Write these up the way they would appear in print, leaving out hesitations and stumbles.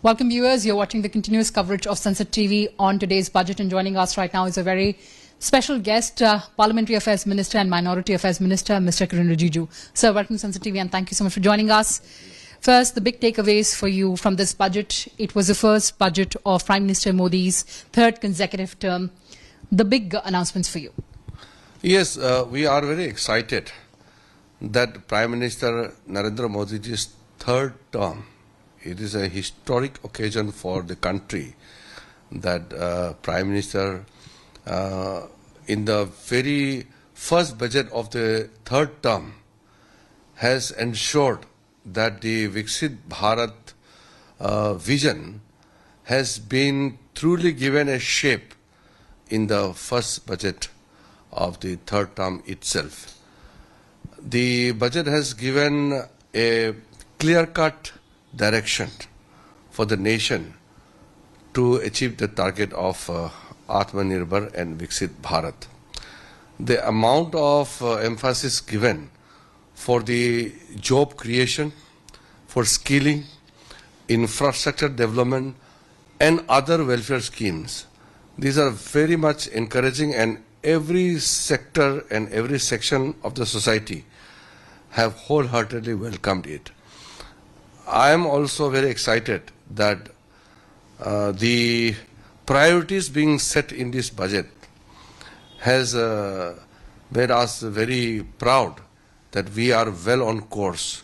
Welcome viewers, you're watching the continuous coverage of Sunset TV on today's budget, and joining us right now is a very special guest, Parliamentary Affairs Minister and Minority Affairs Minister, Mr. Kiren Rijiju. Sir, welcome to Sunset TV and thank you so much for joining us. First, the big takeaways for you from this budget. It was the first budget of Prime Minister Modi's third consecutive term. The big announcements for you. Yes, we are very excited that Prime Minister Narendra Modi's third term. It is a historic occasion for the country that Prime Minister in the very first budget of the third term has ensured that the Viksit Bharat vision has been truly given a shape in the first budget of the third term itself. The budget has given a clear-cut direction for the nation to achieve the target of Atmanirbhar and Viksit Bharat. The amount of emphasis given for the job creation, for skilling, infrastructure development and other welfare schemes, these are very much encouraging, and every sector and every section of the society have wholeheartedly welcomed it. I am also very excited that the priorities being set in this budget has made us very proud that we are well on course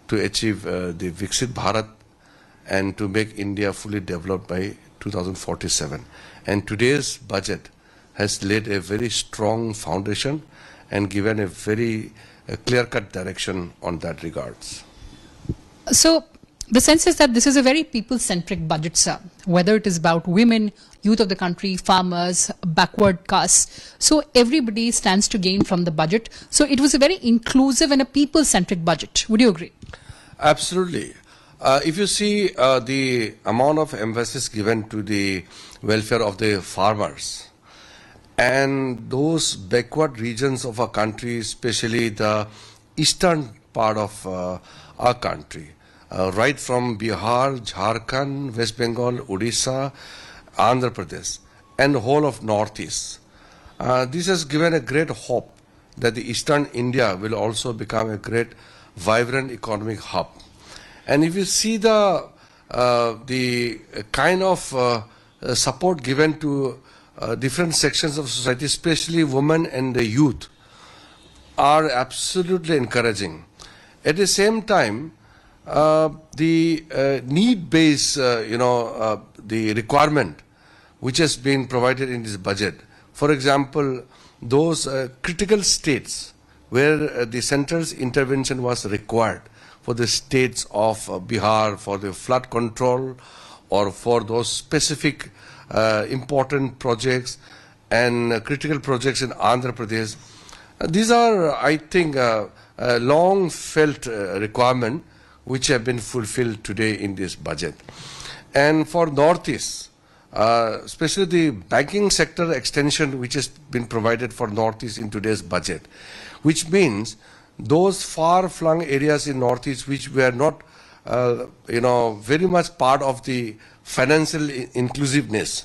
to achieve the Viksit Bharat and to make India fully developed by 2047. And today's budget has laid a very strong foundation and given a very clear-cut direction on that regards. So, the sense is that this is a very people-centric budget, sir, whether it is about women, youth of the country, farmers, backward castes. So, everybody stands to gain from the budget. So, it was a very inclusive and a people-centric budget. Would you agree? Absolutely. If you see the amount of emphasis given to the welfare of the farmers and those backward regions of our country, especially the eastern part of our country, right from Bihar, Jharkhand, West Bengal, Odisha, Andhra Pradesh and the whole of Northeast. This has given a great hope that the Eastern India will also become a great vibrant economic hub. And if you see the kind of support given to different sections of society, especially women and the youth, are absolutely encouraging. At the same time, the need-based, the requirement which has been provided in this budget. For example, those critical states where the center's intervention was required, for the states of Bihar, for the flood control, or for those specific important projects and critical projects in Andhra Pradesh. These are, I think, long felt requirement which have been fulfilled today in this budget. And for Northeast, especially the banking sector extension which has been provided for Northeast in today's budget, which means those far-flung areas in Northeast which were not, very much part of the financial inclusiveness.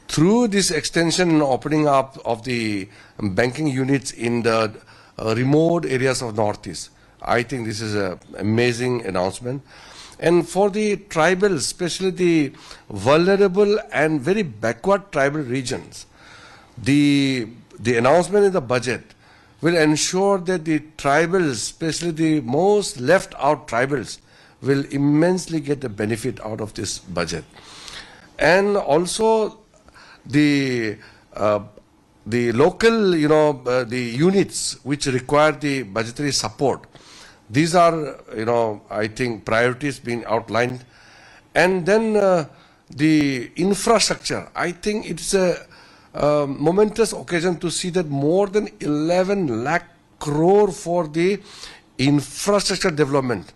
Through this extension and opening up of the banking units in the remote areas of Northeast, I think this is an amazing announcement. And for the tribal, especially the vulnerable and very backward tribal regions, the announcement in the budget will ensure that the tribals, especially the most left out tribals, will immensely get the benefit out of this budget. And also the local, the units which require the budgetary support. These are, I think, priorities being outlined. And then the infrastructure. I think it's a momentous occasion to see that more than 11 lakh crore for the infrastructure development,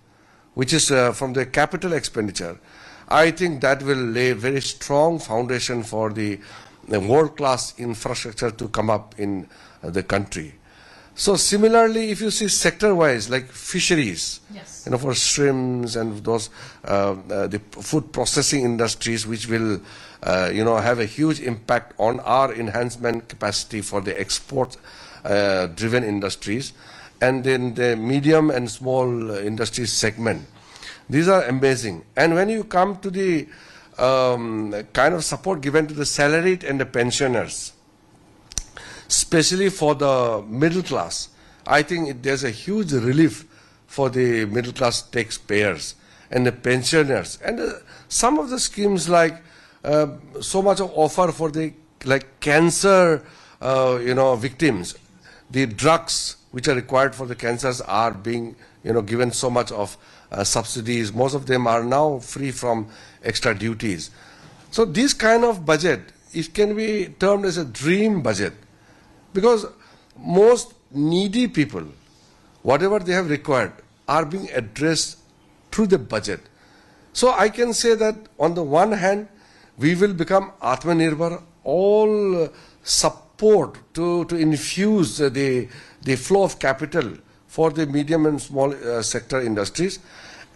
which is from the capital expenditure. I think that will lay a very strong foundation for the world-class infrastructure to come up in the country. So similarly, if you see sector-wise, like fisheries, Yes. for shrimps and those the food processing industries, which will have a huge impact on our enhancement capacity for the export driven industries, and then the medium and small industries segment. These are amazing. And when you come to the kind of support given to the salaried and the pensioners, especially for the middle class, I think there's a huge relief for the middle class taxpayers and the pensioners. And some of the schemes like so much of offer for the cancer victims, the drugs which are required for the cancers are being given so much of subsidies. Most of them are now free from extra duties. So this kind of budget, it can be termed as a dream budget, because most needy people, whatever they have required, are being addressed through the budget. So I can say that on the one hand, we will become Atmanirbhar, all support to infuse the flow of capital for the medium and small sector industries,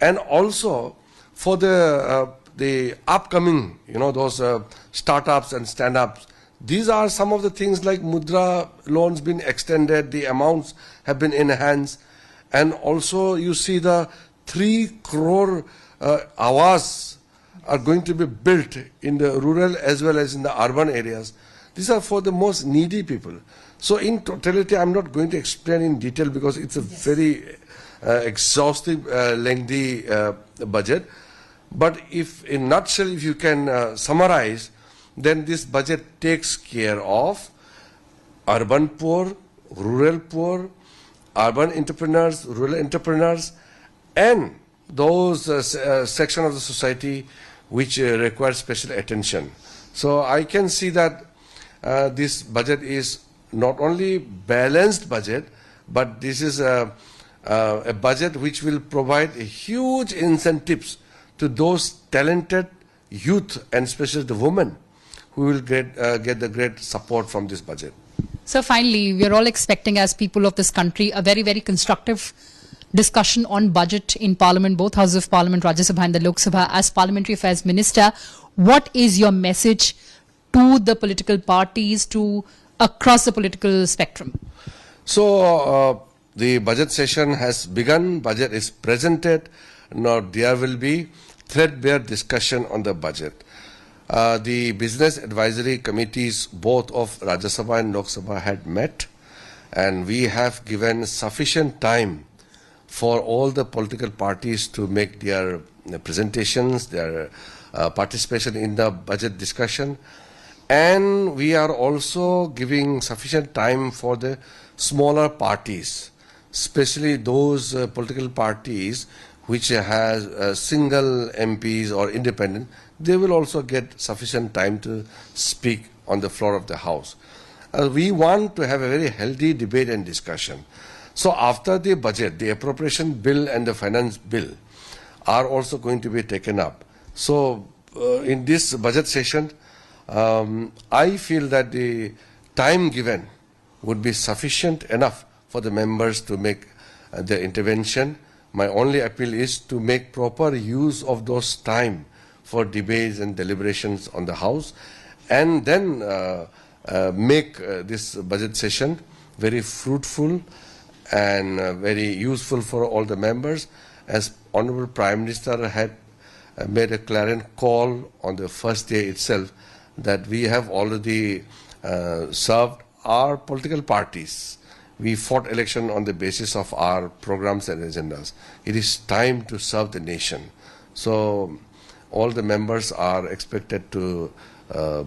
and also for the upcoming, those startups and stand-ups. These are some of the things like Mudra loans been extended, the amounts have been enhanced, and also you see the 3 crore awas are going to be built in the rural as well as in the urban areas. These are for the most needy people. So in totality, I'm not going to explain in detail because it's a very exhaustive, lengthy budget. But if in a nutshell, if you can summarize, then this budget takes care of urban poor, rural poor, urban entrepreneurs, rural entrepreneurs, and those section of the society which require special attention. So I can see that this budget is not only balanced budget, but this is a budget which will provide huge incentives to those talented youth and especially the women who will get the great support from this budget. So finally, we are all expecting as people of this country a very, very constructive discussion on budget in Parliament, both Houses of Parliament, Rajya Sabha and the Lok Sabha. As Parliamentary Affairs Minister, what is your message to the political parties, to across the political spectrum? So the budget session has begun, budget is presented. Now there will be threadbare discussion on the budget. The business advisory committees both of Rajya Sabha and Lok Sabha had met, and we have given sufficient time for all the political parties to make their presentations, their participation in the budget discussion. And we are also giving sufficient time for the smaller parties, especially those political parties which has single MPs or independent. They will also get sufficient time to speak on the floor of the House. We want to have a very healthy debate and discussion. So after the budget, the appropriation bill and the finance bill are also going to be taken up. So in this budget session, I feel that the time given would be sufficient enough for the members to make their intervention. My only appeal is to make proper use of those time for debates and deliberations on the House, and then make this budget session very fruitful and very useful for all the members. As Honorable Prime Minister had made a clarion call on the first day itself, that we have already served our political parties. We fought election on the basis of our programs and agendas. It is time to serve the nation. So all the members are expected to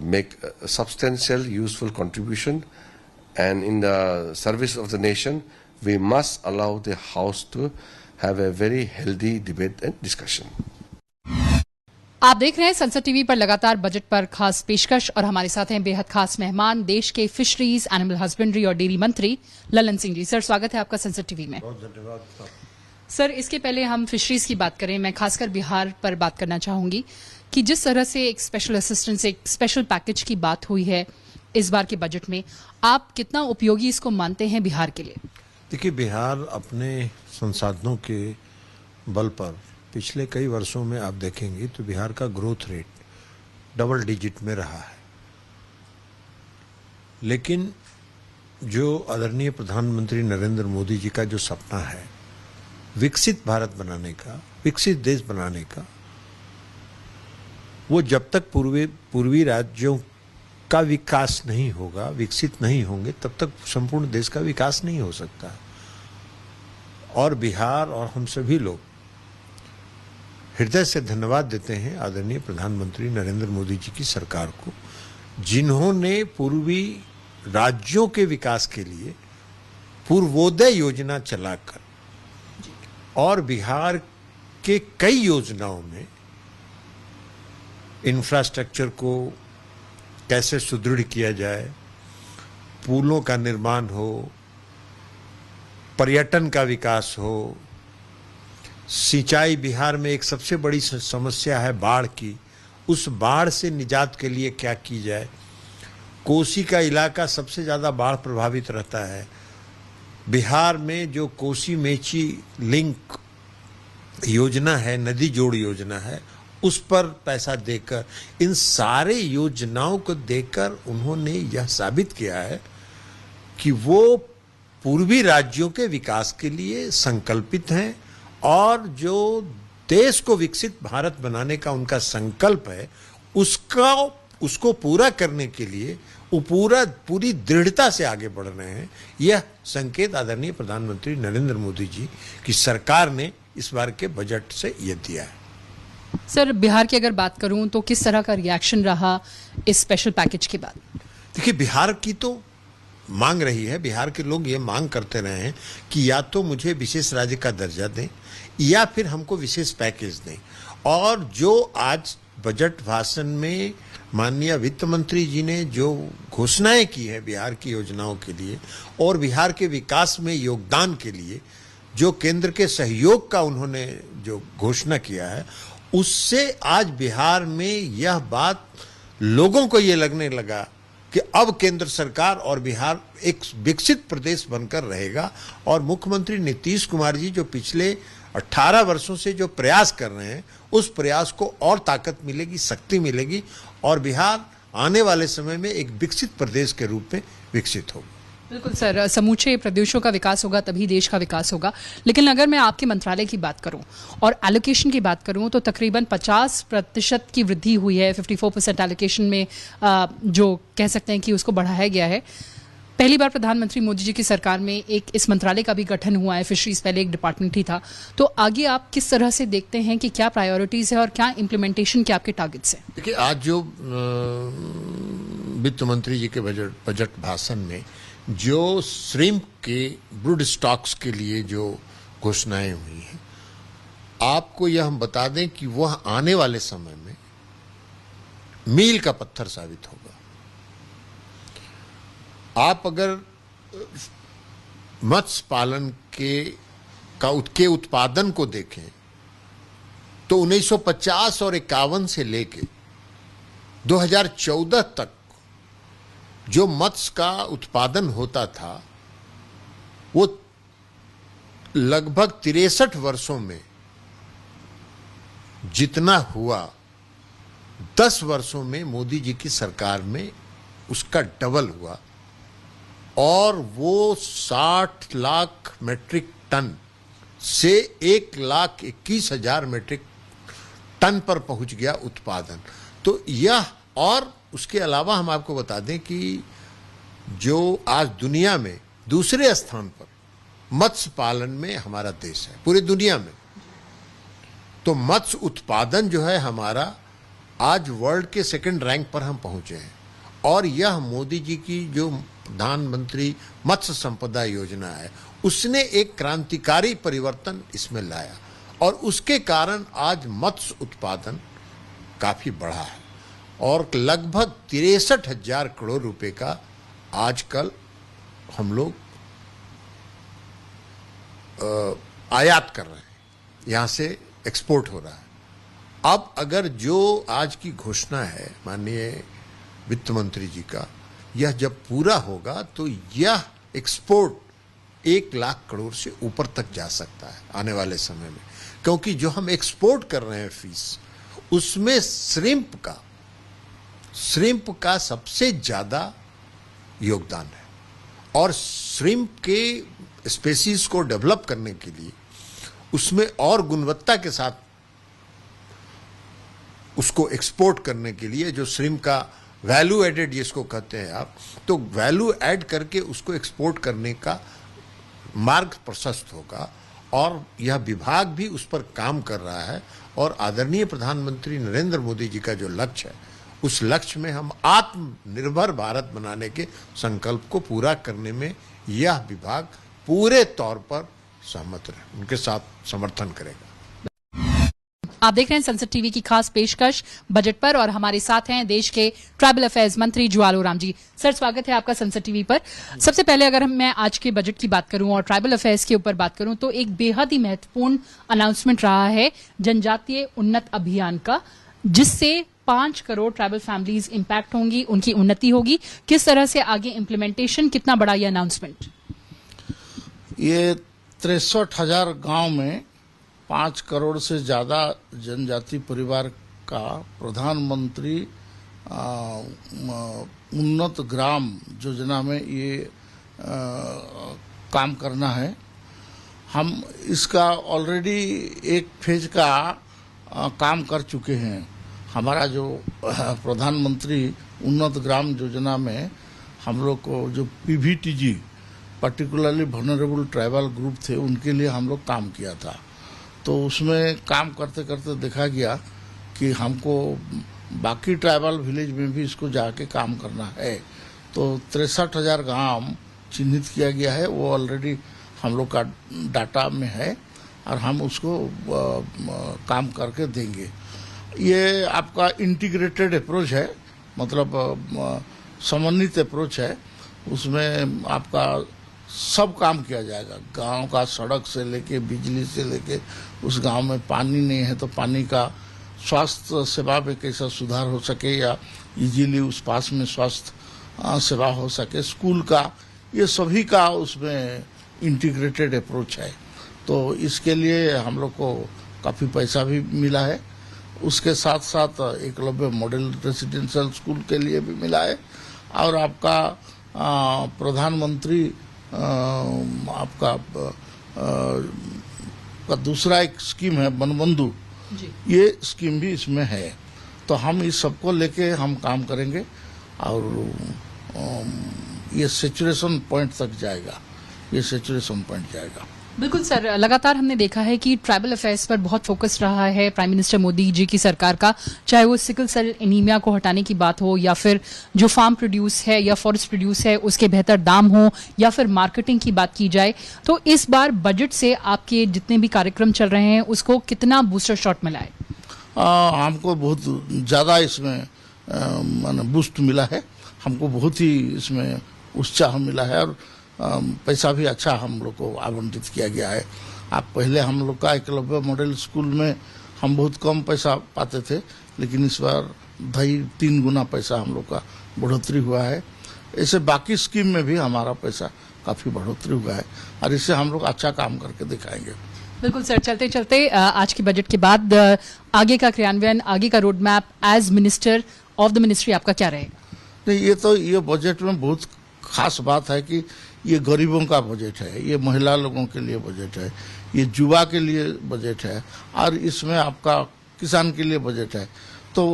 make a substantial, useful contribution, and in the service of the nation, we must allow the House to have a very healthy debate and discussion. आप देख रहे हैं संसद TV पर लगातार budget पर खास पेशकश, और हमारे साथ हैं बेहद खास मेहमान, देश के फिशरीज, एनिमल हस्बेंड्री और डेयरी मंत्री ललन सिंह जी। सर, स्वागत है आपका संसद टीवी में। बहुत धन्यवाद सर, इसके पहले हम फिशरीज की बात करें, मैं खासकर बिहार पर बात करना चाहूंगी कि जिस तरह से एक स्पेशल असिस्टेंस, एक स्पेशल पैकेज की बात हुई है इस बार के बजट में, आप कितना उपयोगी इसको मानते हैं बिहार के लिए? देखिए, बिहार अपने संसाधनों के बल पर पिछले कई वर्षों में आप देखेंगे तो बिहार का ग्रोथ रेट डबल डिजिट में रहा है। लेकिन जो आदरणीय प्रधानमंत्री नरेंद्र मोदी जी का जो सपना है विकसित भारत बनाने का, विकसित देश बनाने का, वो जब तक पूर्वी राज्यों का विकास नहीं होगा, विकसित नहीं होंगे, तब तक संपूर्ण देश का विकास नहीं हो सकता। और बिहार और हम सभी लोग हृदय से धन्यवाद देते हैं आदरणीय प्रधानमंत्री नरेंद्र मोदी जी की सरकार को, जिन्होंने पूर्वी राज्यों के विकास के लिए पूर्वोदय योजना चलाकर और बिहार के कई योजनाओं में इंफ्रास्ट्रक्चर को कैसे सुदृढ़ किया जाए, पुलों का निर्माण हो, पर्यटन का विकास हो, सिंचाई, बिहार में एक सबसे बड़ी समस्या है बाढ़ की, उस बाढ़ से निजात के लिए क्या की जाए। कोसी का इलाका सबसे ज़्यादा बाढ़ प्रभावित रहता है। बिहार में जो कोसी मेची लिंक योजना है, नदी जोड़ योजना है, उस पर पैसा देकर, इन सारे योजनाओं को देकर उन्होंने यह साबित किया है कि वो पूर्वी राज्यों के विकास के लिए संकल्पित हैं और जो देश को विकसित भारत बनाने का उनका संकल्प है उसको पूरा करने के लिए वो पूरी दृढ़ता से आगे बढ़ रहे हैं। यह संकेत आदरणीय प्रधानमंत्री नरेंद्र मोदी जी की सरकार ने इस बार के बजट से यह दिया है। सर, बिहार की अगर बात करूं तो किस तरह का रिएक्शन रहा इस स्पेशल पैकेज के बाद? देखिए, बिहार की तो मांग रही है, बिहार के लोग ये मांग करते रहे हैं कि या तो मुझे विशेष राज्य का दर्जा दें या फिर हमको विशेष पैकेज दें। और जो आज बजट भाषण में माननीय वित्त मंत्री जी ने जो घोषणाएं की है बिहार की योजनाओं के लिए और बिहार के विकास में योगदान के लिए जो केंद्र के सहयोग का उन्होंने जो घोषणा किया है, उससे आज बिहार में यह बात लोगों को ये लगने लगा कि अब केंद्र सरकार और बिहार एक विकसित प्रदेश बनकर रहेगा। और मुख्यमंत्री नीतीश कुमार जी जो पिछले 18 वर्षों से जो प्रयास कर रहे हैं, उस प्रयास को और ताकत मिलेगी, शक्ति मिलेगी और बिहार आने वाले समय में एक विकसित प्रदेश के रूप में विकसित होगा। बिल्कुल सर, समूचे प्रदेशों का विकास होगा तभी देश का विकास होगा। लेकिन अगर मैं आपके मंत्रालय की बात करूं और एलोकेशन की बात करूं तो तकरीबन 50% की वृद्धि हुई है। 54% एलोकेशन में जो कह सकते हैं कि उसको बढ़ाया गया है। पहली बार प्रधानमंत्री मोदी जी की सरकार में एक इस मंत्रालय का भी गठन हुआ है। फिशरीज पहले एक डिपार्टमेंट ही था। तो आगे आप किस तरह से देखते हैं कि क्या प्रायोरिटीज है और क्या इम्प्लीमेंटेशन के आपके टारगेट्स हैं? देखिए, आज जो वित्त मंत्री जी के बजट भाषण में जो श्रिम्प के ब्रूड स्टॉक्स के लिए जो घोषणाएं हुई हैं, आपको यह हम बता दें कि वह आने वाले समय में मील का पत्थर साबित होगा। आप अगर मत्स्य पालन के उत्पादन को देखें तो 1950 और 51 से लेके 2014 तक जो मत्स्य का उत्पादन होता था वो लगभग 63 वर्षों में जितना हुआ 10 वर्षों में मोदी जी की सरकार में उसका डबल हुआ और वो 60 लाख मेट्रिक टन से 1,21,000 मेट्रिक टन पर पहुंच गया उत्पादन। तो यह, और उसके अलावा हम आपको बता दें कि जो आज दुनिया में दूसरे स्थान पर मत्स्य पालन में हमारा देश है पूरी दुनिया में, तो मत्स्य उत्पादन जो है हमारा आज वर्ल्ड के 2nd रैंक पर हम पहुंचे हैं। और यह मोदी जी की जो प्रधानमंत्री मत्स्य संपदा योजना है उसने एक क्रांतिकारी परिवर्तन इसमें लाया और उसके कारण आज मत्स्य उत्पादन काफी बढ़ा है और लगभग 63,000 करोड़ रुपए का आजकल हम लोग आयात कर रहे हैं, यहां से एक्सपोर्ट हो रहा है। अब अगर जो आज की घोषणा है माननीय वित्त मंत्री जी का, यह जब पूरा होगा तो यह एक्सपोर्ट 1 लाख करोड़ से ऊपर तक जा सकता है आने वाले समय में, क्योंकि जो हम एक्सपोर्ट कर रहे हैं फिश, उसमें श्रिम्प का सबसे ज्यादा योगदान है। और श्रिम्प के स्पेसीज को डेवलप करने के लिए उसमें और गुणवत्ता के साथ उसको एक्सपोर्ट करने के लिए जो श्रिम्प का वैल्यू एडेड जिसको कहते हैं आप, तो वैल्यू ऐड करके उसको एक्सपोर्ट करने का मार्ग प्रशस्त होगा। और यह विभाग भी उस पर काम कर रहा है। और आदरणीय प्रधानमंत्री नरेंद्र मोदी जी का जो लक्ष्य है, उस लक्ष्य में हम आत्मनिर्भर भारत बनाने के संकल्प को पूरा करने में यह विभाग पूरे तौर पर सहमत रहे, उनके साथ समर्थन करेगा। आप देख रहे हैं संसद टीवी की खास पेशकश बजट पर और हमारे साथ हैं देश के ट्राइबल अफेयर्स मंत्री जुआल ओराम जी। सर, स्वागत है आपका संसद टीवी पर। सबसे पहले अगर मैं आज के बजट की बात करूं और ट्राइबल अफेयर्स के ऊपर बात करूं तो एक बेहद ही महत्वपूर्ण अनाउंसमेंट रहा है जनजातीय उन्नत अभियान का, जिससे 5 करोड़ ट्राइबल फैमिलीज इंपैक्ट होंगी, उनकी उन्नति होगी। किस तरह से आगे इम्प्लीमेंटेशन, कितना बड़ा ये अनाउंसमेंट? ये 63,000 गांव में 5 करोड़ से ज्यादा जनजाति परिवार का प्रधानमंत्री उन्नत ग्राम योजना में ये काम करना है। हम इसका ऑलरेडी एक फेज का काम कर चुके हैं। हमारा जो प्रधानमंत्री उन्नत ग्राम योजना में हम लोग को जो PVTG particularly vulnerable tribal group थे, उनके लिए हम लोग काम किया था। तो उसमें काम करते करते देखा गया कि हमको बाकी ट्राइबल विलेज में भी इसको जाके काम करना है। तो 63,000 गांव चिन्हित किया गया है, वो ऑलरेडी हम लोग का डाटा में है और हम उसको काम करके देंगे। ये आपका इंटीग्रेटेड अप्रोच है, मतलब समन्वित अप्रोच है। उसमें आपका सब काम किया जाएगा, गांव का सड़क से लेके बिजली से लेके, उस गांव में पानी नहीं है तो पानी का, स्वास्थ्य सेवा में कैसा सुधार हो सके या इजीली उस पास में स्वास्थ्य सेवा हो सके, स्कूल का, ये सभी का उसमें इंटीग्रेटेड अप्रोच है। तो इसके लिए हम लोग को काफ़ी पैसा भी मिला है। उसके साथ साथ एकलव्य मॉडल रेसिडेंशियल स्कूल के लिए भी मिला है। और आपका प्रधानमंत्री आपका का दूसरा एक स्कीम है वनबंधु, ये स्कीम भी इसमें है। तो हम इस सबको लेके हम काम करेंगे और ये सैचुरेशन पॉइंट तक जाएगा, ये सैचुरेशन पॉइंट जाएगा। बिल्कुल सर, लगातार हमने देखा है कि ट्राइबल अफेयर्स पर बहुत फोकस रहा है प्राइम मिनिस्टर मोदी जी की सरकार का, चाहे वो सिकल सेल एनीमिया को हटाने की बात हो या फिर जो फार्म प्रोड्यूस है या फॉरेस्ट प्रोड्यूस है उसके बेहतर दाम हो या फिर मार्केटिंग की बात की जाए। तो इस बार बजट से आपके जितने भी कार्यक्रम चल रहे हैं उसको कितना बूस्टर शॉट मिला है? हमको बहुत ज़्यादा इसमें बूस्ट मिला है, हमको बहुत ही इसमें उत्साह मिला है और पैसा भी अच्छा हम लोग को आवंटित किया गया है। आप पहले हम लोग का एकलव्य मॉडल स्कूल में हम बहुत कम पैसा पाते थे, लेकिन इस बार 2.5-3 गुना पैसा हम लोग का बढ़ोतरी हुआ है। ऐसे बाकी स्कीम में भी हमारा पैसा काफ़ी बढ़ोतरी हुआ है और इससे हम लोग अच्छा काम करके दिखाएंगे। बिल्कुल सर, चलते चलते आज के बजट के बाद आगे का क्रियान्वयन, आगे का road map as minister of the ministry आपका क्या रहेगा? नहीं, ये बजट में बहुत खास बात है कि ये गरीबों का बजट है, ये महिला लोगों के लिए बजट है, ये युवा के लिए बजट है और इसमें आपका किसान के लिए बजट है। तो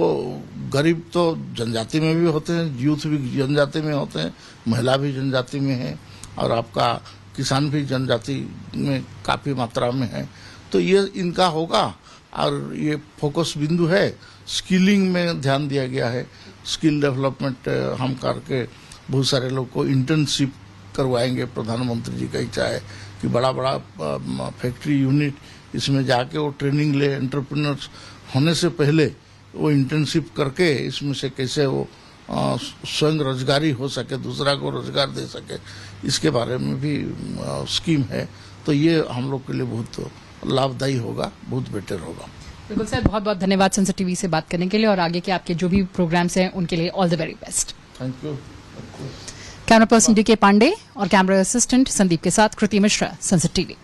गरीब तो जनजाति में भी होते हैं, यूथ भी जनजाति में होते हैं, महिला भी जनजाति में है और आपका किसान भी जनजाति में काफ़ी मात्रा में है। तो ये इनका होगा और ये फोकस बिंदु है। स्किलिंग में ध्यान दिया गया है, स्किल डेवलपमेंट हम करके बहुत सारे लोग को इंटर्नशिप करवाएंगे। प्रधानमंत्री जी का इच्छा है कि बड़ा बड़ा फैक्ट्री यूनिट इसमें जाके वो ट्रेनिंग ले, एंटरप्रेन्योर्स होने से पहले वो इंटर्नशिप करके इसमें से कैसे वो स्वयं रोजगारी हो सके, दूसरा को रोजगार दे सके, इसके बारे में भी स्कीम है। तो ये हम लोग के लिए बहुत लाभदायी होगा, बहुत बेटर होगा। बिल्कुल सर, बहुत बहुत धन्यवाद संसद टीवी से बात करने के लिए और आगे के आपके जो भी प्रोग्राम्स हैं उनके लिए all the very best. Thank you. Camera person DK Pandey और कैमरा असिस्टेंट संदीप के साथ कृति मिश्रा, संसद टीवी।